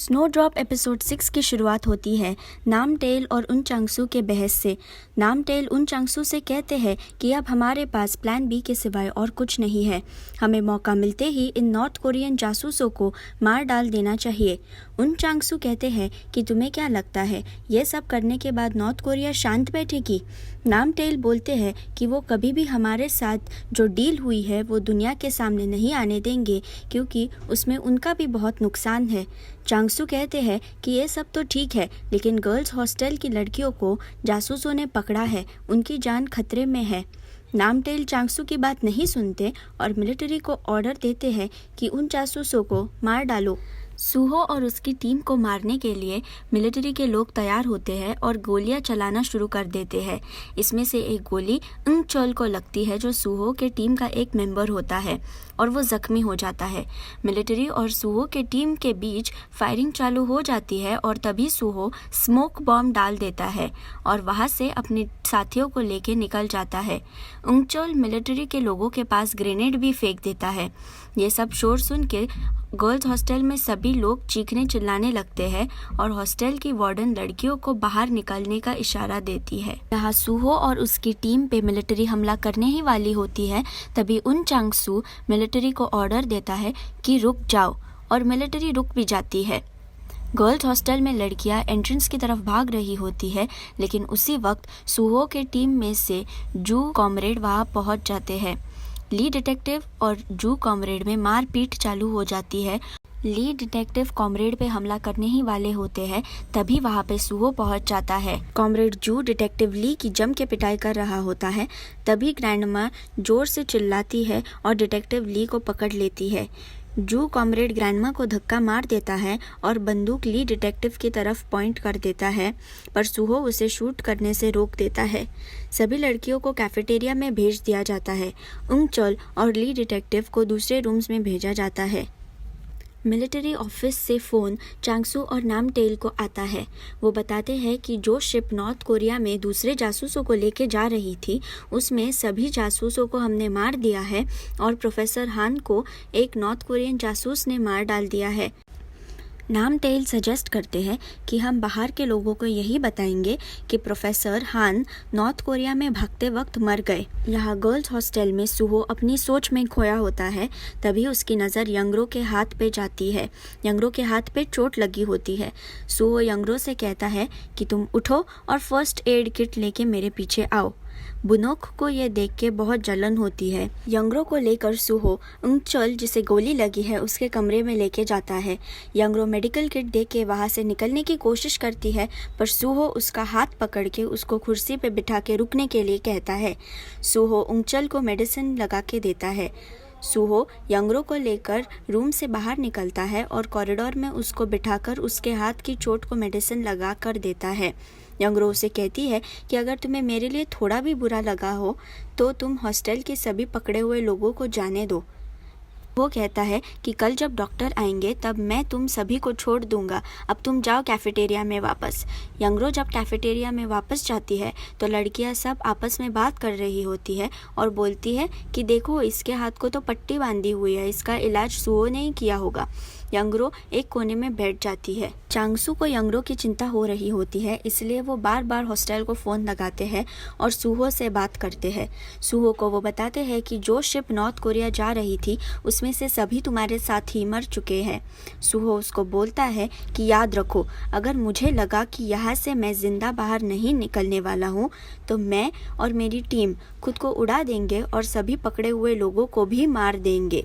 Snowdrop episode 6 की शुरुआत होती है नामटेल और उन चांगसू के बहस से। नामटेल उन चांगसू से कहते हैं कि अब हमारे पास प्लान बी के सिवाय और कुछ नहीं है। हमें मौका मिलते ही इन नॉर्थ कोरियन जासूसों को मार डाल देना चाहिए। उन चांगसू कहते हैं कि तुम्हें क्या लगता है ये सब करने के बाद नॉर्थ कोरिया शांत बैठेगी? नामटेल बोलते हैं कि वो कभी भी हमारे साथ जो डील हुई है वो दुनिया के सामने नहीं आने देंगे, क्योंकि उसमें उनका भी बहुत नुकसान है। चांगसू कहते हैं कि ये सब तो ठीक है, लेकिन गर्ल्स हॉस्टल की लड़कियों को जासूसों ने पकड़ा है, उनकी जान खतरे में है। नामटेल चांगसू की बात नहीं सुनते और मिलिट्री को ऑर्डर देते हैं कि उन जासूसों को मार डालो। सूहो और उसकी टीम को मारने के लिए मिलिट्री के लोग तैयार होते हैं और गोलियां चलाना शुरू कर देते हैं। इसमें से एक गोली इंग चोल को लगती है, जो सूहो के टीम का एक मेंबर होता है, और वो जख्मी हो जाता है। मिलिट्री और सूहो के टीम के बीच फायरिंग चालू हो जाती है और तभी सूहो स्मोक बॉम्ब डाल देता है और वहाँ से अपने साथियों को लेके निकल जाता है। इंग चोल मिलिट्री के लोगों के पास ग्रेनेड भी फेंक देता है। ये सब शोर सुन के गर्ल्स हॉस्टल में सभी लोग चीखने चिल्लाने लगते हैं और हॉस्टल की वार्डन लड़कियों को बाहर निकलने का इशारा देती है। यहाँ सूहो और उसकी टीम पे मिलिट्री हमला करने ही वाली होती है, तभी उन चांगसू मिलिट्री को ऑर्डर देता है कि रुक जाओ, और मिलिट्री रुक भी जाती है। गर्ल्स हॉस्टल में लड़कियां एंट्रेंस की तरफ भाग रही होती है, लेकिन उसी वक्त सूहो के टीम में से जू कॉमरेड वहां पहुंच जाते हैं। ली डिटेक्टिव और जू कॉमरेड में मारपीट चालू हो जाती है। ली डिटेक्टिव कॉमरेड पे हमला करने ही वाले होते हैं, तभी वहाँ पे सूहो पहुँच जाता है। कॉमरेड जू डिटेक्टिव ली की जम के पिटाई कर रहा होता है, तभी ग्रैंडमा जोर से चिल्लाती है और डिटेक्टिव ली को पकड़ लेती है। जू कॉमरेड ग्रैंडमा को धक्का मार देता है और बंदूक ली डिटेक्टिव की तरफ पॉइंट कर देता है, पर सूहो उसे शूट करने से रोक देता है। सभी लड़कियों को कैफेटेरिया में भेज दिया जाता है। इंग चोल और ली डिटेक्टिव को दूसरे रूम्स में भेजा जाता है। मिलिट्री ऑफिस से फ़ोन चांगसू और नामटेल को आता है। वो बताते हैं कि जो शिप नॉर्थ कोरिया में दूसरे जासूसों को लेके जा रही थी, उसमें सभी जासूसों को हमने मार दिया है और प्रोफेसर हान को एक नॉर्थ कोरियन जासूस ने मार डाल दिया है। नामटेल सजेस्ट करते हैं कि हम बाहर के लोगों को यही बताएंगे कि प्रोफेसर हान नॉर्थ कोरिया में भागते वक्त मर गए। यहाँ गर्ल्स हॉस्टल में सूहो अपनी सोच में खोया होता है, तभी उसकी नज़र यंगरो के हाथ पे जाती है। यंगरो के हाथ पे चोट लगी होती है। सूहो यंगरो से कहता है कि तुम उठो और फर्स्ट एड किट लेके मेरे पीछे आओ। बुनोक को ये देख के बहुत जलन होती है। यंगरो को लेकर सूहो इंग चोल जिसे गोली लगी है उसके कमरे में लेके जाता है। यंगरो मेडिकल किट देख के वहाँ से निकलने की कोशिश करती है, पर सूहो उसका हाथ पकड़ के उसको कुर्सी पे बिठा के रुकने के लिए कहता है। सूहो इंग चोल को मेडिसिन लगा के देता है। सूहो यंगरो को लेकर रूम से बाहर निकलता है और कॉरिडोर में उसको बिठाकर उसके हाथ की चोट को मेडिसिन लगा कर देता है। यंगरो उसे कहती है कि अगर तुम्हें मेरे लिए थोड़ा भी बुरा लगा हो तो तुम हॉस्टल के सभी पकड़े हुए लोगों को जाने दो। वो कहता है कि कल जब डॉक्टर आएंगे तब मैं तुम सभी को छोड़ दूंगा, अब तुम जाओ कैफेटेरिया में वापस। यंगरो जब कैफेटेरिया में वापस जाती है तो लड़कियां सब आपस में बात कर रही होती है और बोलती है कि देखो, इसके हाथ को तो पट्टी बांधी हुई है, इसका इलाज सूहो ने ही किया होगा। यंगरो एक कोने में बैठ जाती है। चांगसू को यंगरो की चिंता हो रही होती है, इसलिए वो बार बार हॉस्टल को फ़ोन लगाते हैं और सूहो से बात करते हैं। सूहो को वो बताते हैं कि जो शिप नॉर्थ कोरिया जा रही थी उसमें से सभी तुम्हारे साथ ही मर चुके हैं। सूहो उसको बोलता है कि याद रखो, अगर मुझे लगा कि यहाँ से मैं ज़िंदा बाहर नहीं निकलने वाला हूँ तो मैं और मेरी टीम खुद को उड़ा देंगे और सभी पकड़े हुए लोगों को भी मार देंगे।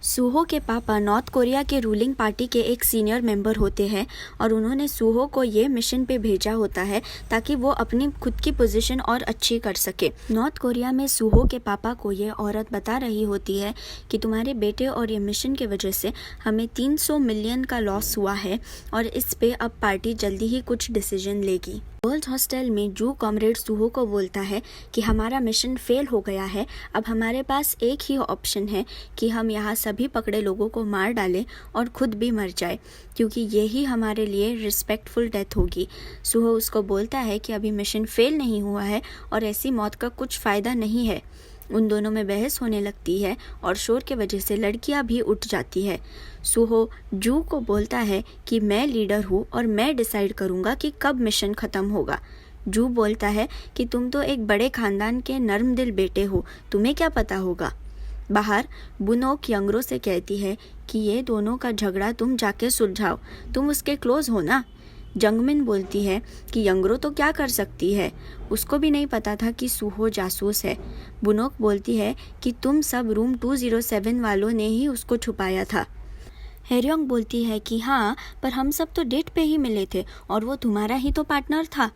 सूहो के पापा नॉर्थ कोरिया के रूलिंग पार्टी के एक सीनियर मेंबर होते हैं और उन्होंने सूहो को ये मिशन पे भेजा होता है ताकि वो अपनी खुद की पोजीशन और अच्छी कर सके। नॉर्थ कोरिया में सूहो के पापा को ये औरत बता रही होती है कि तुम्हारे बेटे और ये मिशन की वजह से हमें 300 मिलियन का लॉस हुआ है और इस पे अब पार्टी जल्दी ही कुछ डिसीजन लेगी। गर्ल्स हॉस्टल में जू कॉमरेड सूहो को बोलता है कि हमारा मिशन फेल हो गया है, अब हमारे पास एक ही ऑप्शन है कि हम यहाँ सभी पकड़े लोगों को मार डालें और खुद भी मर जाए, क्योंकि यही हमारे लिए रिस्पेक्टफुल डेथ होगी। सूहो उसको बोलता है कि अभी मिशन फेल नहीं हुआ है और ऐसी मौत का कुछ फ़ायदा नहीं है। उन दोनों में बहस होने लगती है और शोर के वजह से लड़कियां भी उठ जाती है। सूहो जू को बोलता है कि मैं लीडर हूँ और मैं डिसाइड करूँगा कि कब मिशन ख़त्म होगा। जू बोलता है कि तुम तो एक बड़े खानदान के नर्म दिल बेटे हो, तुम्हें क्या पता होगा। बाहर बुनोक यंगरो से कहती है कि ये दोनों का झगड़ा तुम जाके सुलझाओ, तुम उसके क्लोज हो ना। जंगमिन बोलती है कि यंगरो तो क्या कर सकती है, उसको भी नहीं पता था कि सूहो जासूस है। बुनोक बोलती है कि तुम सब रूम 207 वालों ने ही उसको छुपाया था। हेरियोंग बोलती है कि हाँ, पर हम सब तो डेट पे ही मिले थे और वो तुम्हारा ही तो पार्टनर था।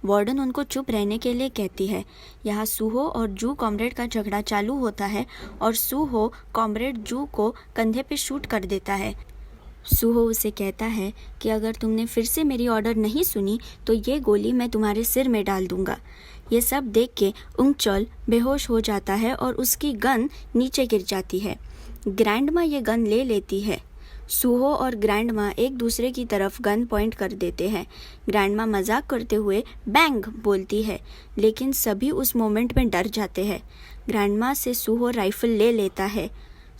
वार्डन उनको चुप रहने के लिए कहती है। यहाँ सूहो और जू कॉमरेड का झगड़ा चालू होता है और सूहो कॉमरेड जू को कंधे पे शूट कर देता है। सूहो उसे कहता है कि अगर तुमने फिर से मेरी ऑर्डर नहीं सुनी तो ये गोली मैं तुम्हारे सिर में डाल दूंगा। ये सब देख के उंगचोल बेहोश हो जाता है और उसकी गन नीचे गिर जाती है। ग्रैंडमा ये गन ले लेती है। सूहो और ग्रैंडमा एक दूसरे की तरफ गन पॉइंट कर देते हैं। ग्रैंडमा मजाक करते हुए बैंग बोलती है, लेकिन सभी उस मोमेंट में डर जाते हैं। ग्रैंडमा से सूहो राइफल ले लेता है।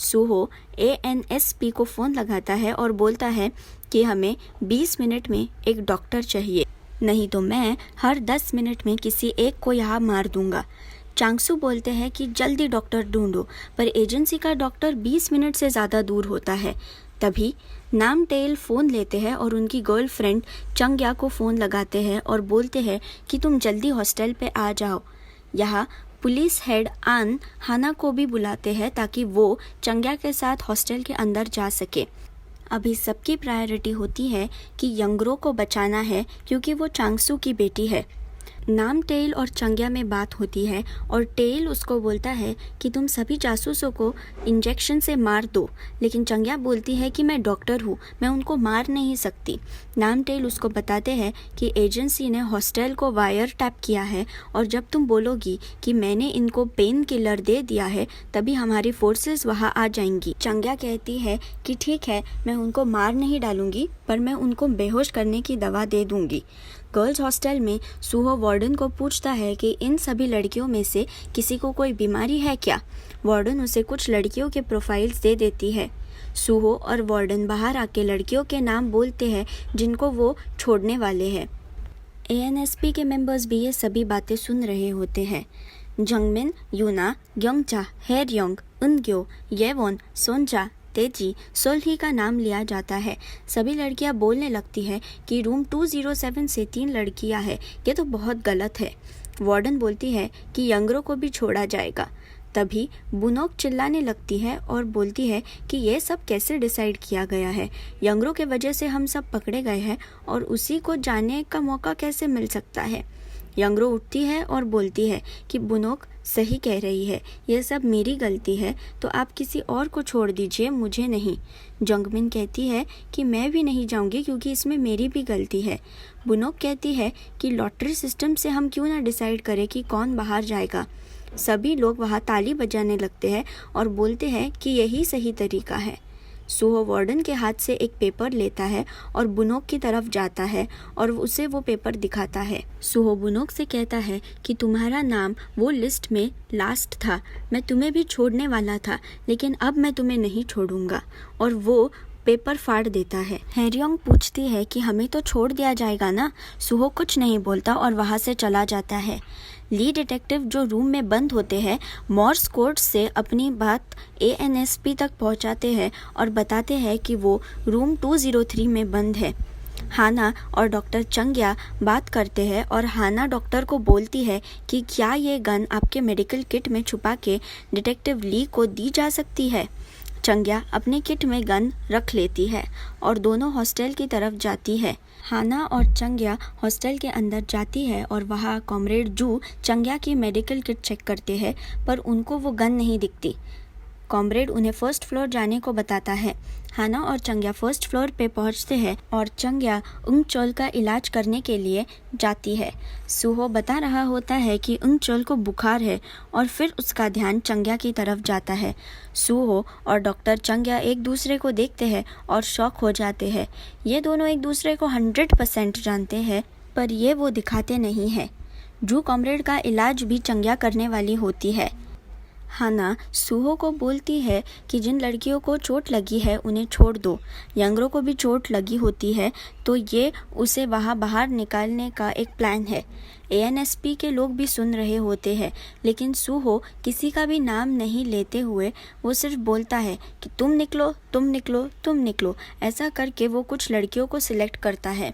सूहो ANSP को फ़ोन लगाता है और बोलता है कि हमें 20 मिनट में एक डॉक्टर चाहिए, नहीं तो मैं हर 10 मिनट में किसी एक को यहाँ मार दूंगा। चांगसू बोलते हैं कि जल्दी डॉक्टर ढूंढो, पर एजेंसी का डॉक्टर 20 मिनट से ज़्यादा दूर होता है। तभी नामटेल फ़ोन लेते हैं और उनकी गर्लफ्रेंड चंग्या को फ़ोन लगाते हैं और बोलते हैं कि तुम जल्दी हॉस्टल पे आ जाओ। यहाँ पुलिस हेड आन हाना को भी बुलाते हैं ताकि वो चंग्या के साथ हॉस्टल के अंदर जा सके। अभी सबकी प्रायोरिटी होती है कि यंगरो को बचाना है क्योंकि वो चांगसू की बेटी है। नाम टेल और चंग्या में बात होती है और टेल उसको बोलता है कि तुम सभी जासूसों को इंजेक्शन से मार दो, लेकिन चंग्या बोलती है कि मैं डॉक्टर हूँ, मैं उनको मार नहीं सकती। नाम टेल उसको बताते हैं कि एजेंसी ने हॉस्टल को वायर टैप किया है और जब तुम बोलोगी कि मैंने इनको पेन किलर दे दिया है तभी हमारी फोर्सेस वहाँ आ जाएंगी। चंग्या कहती है कि ठीक है, मैं उनको मार नहीं डालूंगी, पर मैं उनको बेहोश करने की दवा दे दूंगी। गर्ल्स हॉस्टल में सूहो वार्डन को पूछता है कि इन सभी लड़कियों में से किसी को कोई बीमारी है क्या। वार्डन उसे कुछ लड़कियों के प्रोफाइल्स दे देती है। सूहो और वार्डन बाहर आके लड़कियों के नाम बोलते हैं जिनको वो छोड़ने वाले हैं। ANSP के मेंबर्स भी ये सभी बातें सुन रहे होते हैं। जंगमिन, यूना, ग्योंगजा, हेरियोंग, उनग्यो, येवोन, सोनजा, तेजी, सोल्ही का नाम लिया जाता है। सभी लड़कियां बोलने लगती है कि रूम 207 से 3 लड़कियां हैं, ये तो बहुत गलत है। वार्डन बोलती है कि यंगरो को भी छोड़ा जाएगा। तभी बुनोक चिल्लाने लगती है और बोलती है कि ये सब कैसे डिसाइड किया गया है, यंगरो के वजह से हम सब पकड़े गए हैं और उसी को जाने का मौका कैसे मिल सकता है। यंगरो उठती है और बोलती है कि बुनोक सही कह रही है, यह सब मेरी गलती है, तो आप किसी और को छोड़ दीजिए, मुझे नहीं। जंगमिन कहती है कि मैं भी नहीं जाऊंगी क्योंकि इसमें मेरी भी गलती है। बुनोक कहती है कि लॉटरी सिस्टम से हम क्यों ना डिसाइड करें कि कौन बाहर जाएगा। सभी लोग वहाँ ताली बजाने लगते हैं और बोलते हैं कि यही सही तरीका है। सूहो वार्डन के हाथ से एक पेपर लेता है और बुनोक की तरफ जाता है और उसे वो पेपर दिखाता है। सूहो बुनोक से कहता है कि तुम्हारा नाम वो लिस्ट में लास्ट था, मैं तुम्हें भी छोड़ने वाला था, लेकिन अब मैं तुम्हें नहीं छोड़ूंगा, और वो पेपर फाड़ देता है। हेरियोंग पूछती है कि हमें तो छोड़ दिया जाएगा ना। सूहो कुछ नहीं बोलता और वहाँ से चला जाता है। लीड डिटेक्टिव जो रूम में बंद होते हैं मॉर्स कोड से अपनी बात ANSP तक पहुंचाते हैं और बताते हैं कि वो रूम 203 में बंद है। हाना और डॉक्टर चंग्या बात करते हैं और हाना डॉक्टर को बोलती है कि क्या ये गन आपके मेडिकल किट में छुपा के डिटेक्टिव ली को दी जा सकती है। चंग्या अपने किट में गन रख लेती है और दोनों हॉस्टल की तरफ जाती है। हाना और चंग्या हॉस्टल के अंदर जाती है और वहाँ कॉमरेड जू चंग्या की मेडिकल किट चेक करते हैं, पर उनको वो गन नहीं दिखती। कॉमरेड उन्हें फर्स्ट फ्लोर जाने को बताता है। हाना और चंग्या फर्स्ट फ्लोर पे पहुंचते हैं और चंग्या उंगचोल का इलाज करने के लिए जाती है। सूहो बता रहा होता है कि उंगचोल को बुखार है और फिर उसका ध्यान चंग्या की तरफ जाता है। सूहो और डॉक्टर चंग्या एक दूसरे को देखते हैं और शॉक हो जाते हैं। ये दोनों एक दूसरे को 100% जानते हैं, पर ये वो दिखाते नहीं है। जू कॉमरेड का इलाज भी चंग्या करने वाली होती है। हाना सूहो को बोलती है कि जिन लड़कियों को चोट लगी है उन्हें छोड़ दो। यंगरो को भी चोट लगी होती है तो ये उसे वहाँ बाहर निकालने का एक प्लान है। ANSP के लोग भी सुन रहे होते हैं, लेकिन सूहो किसी का भी नाम नहीं लेते हुए वो सिर्फ बोलता है कि तुम निकलो, तुम निकलो, तुम निकलो। ऐसा करके वो कुछ लड़कियों को सिलेक्ट करता है।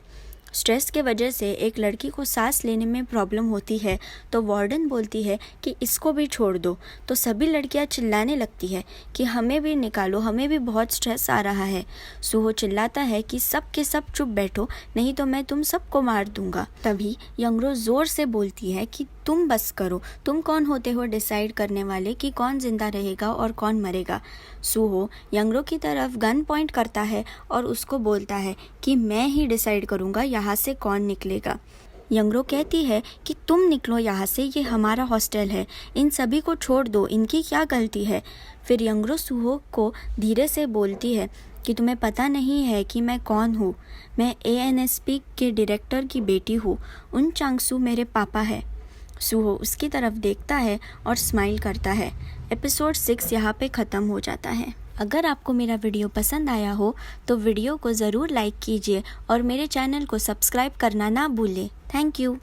स्ट्रेस के वजह से एक लड़की को सांस लेने में प्रॉब्लम होती है तो वार्डन बोलती है कि इसको भी छोड़ दो। तो सभी लड़कियां चिल्लाने लगती है कि हमें भी निकालो, हमें भी बहुत स्ट्रेस आ रहा है। सूहो चिल्लाता है कि सब के सब चुप बैठो, नहीं तो मैं तुम सबको मार दूंगा। तभी यंगरो ज़ोर से बोलती है कि तुम बस करो, तुम कौन होते हो डिसाइड करने वाले कि कौन जिंदा रहेगा और कौन मरेगा। सूहो यंगरो की तरफ गन पॉइंट करता है और उसको बोलता है कि मैं ही डिसाइड करूँगा यहाँ से कौन निकलेगा। यंगरो कहती है कि तुम निकलो यहाँ से, ये हमारा हॉस्टल है, इन सभी को छोड़ दो, इनकी क्या गलती है। फिर यंगरो सूहो को धीरे से बोलती है कि तुम्हें पता नहीं है कि मैं कौन हूँ। मैं ANSP के डायरेक्टर की बेटी हूँ। उन चांगसू मेरे पापा है। सूहो उसकी तरफ देखता है और स्माइल करता है। एपिसोड 6 यहाँ पे ख़त्म हो जाता है। अगर आपको मेरा वीडियो पसंद आया हो तो वीडियो को ज़रूर लाइक कीजिए और मेरे चैनल को सब्सक्राइब करना ना भूलें। Thank you.